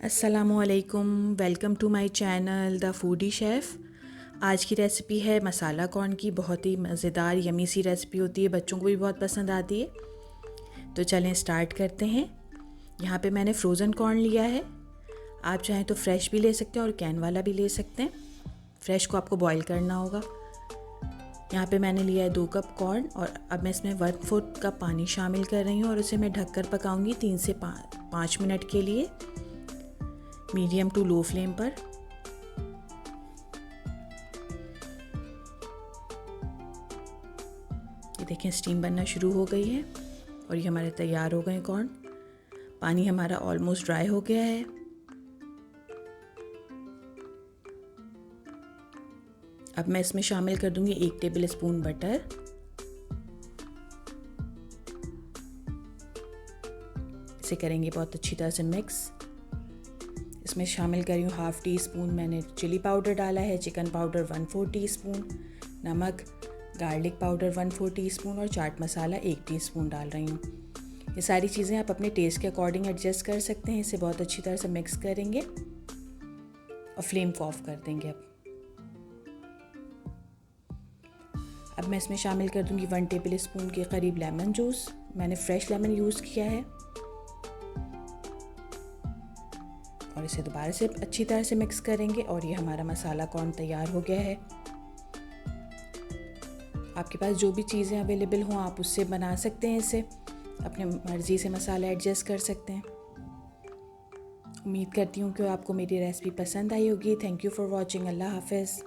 अस्सलामुअलैकुम, welcome to my channel the foodie chef. आज की रेसिपी है मसाला कॉर्न की। बहुत ही मज़ेदार यमी सी रेसिपी होती है, बच्चों को भी बहुत पसंद आती है। तो चलें स्टार्ट करते हैं। यहाँ पे मैंने फ्रोज़न कॉर्न लिया है। आप चाहें तो फ्रेश भी ले सकते हैं और कैन वाला भी ले सकते हैं। फ्रेश को आपको बॉईल करना होगा। यहाँ पे मैंने लिया है 2 कप कॉर्न और अब मैं इसमें 1/4 कप पानी शामिल कर रही हूँ और उसे मैं ढककर पकाऊंगी 3 से 5 मिनट के लिए, मीडियम टू लो फ्लेम पर। ये देखें स्टीम बनना शुरू हो गई है और ये हमारे तैयार हो गए कॉर्न। पानी हमारा ऑलमोस्ट ड्राई हो गया है। अब मैं इसमें शामिल कर दूंगी 1 टेबल स्पून बटर। इसे करेंगे बहुत अच्छी तरह से मिक्स। इसमें शामिल कर रही हूँ 1/2 टी स्पून मैंने चिली पाउडर डाला है, चिकन पाउडर 1/4 टीस्पून, नमक, गार्लिक पाउडर 1/4 टीस्पून और चाट मसाला 1 टीस्पून डाल रही हूँ। ये सारी चीज़ें आप अपने टेस्ट के अकॉर्डिंग एडजस्ट कर सकते हैं। इसे बहुत अच्छी तरह से मिक्स करेंगे और फ्लेम को ऑफ कर देंगे। अब मैं इसमें शामिल कर दूँगी 1 टेबल स्पून के करीब लेमन जूस। मैंने फ्रेश लेमन यूज़ किया है और इसे दोबारा से अच्छी तरह से मिक्स करेंगे और ये हमारा मसाला कॉर्न तैयार हो गया है। आपके पास जो भी चीज़ें अवेलेबल हों आप उससे बना सकते हैं। इसे अपने मर्ज़ी से मसाला एडजस्ट कर सकते हैं। उम्मीद करती हूँ कि आपको मेरी रेसिपी पसंद आई होगी। Thank you for watching. अल्लाह हाफ़िज़।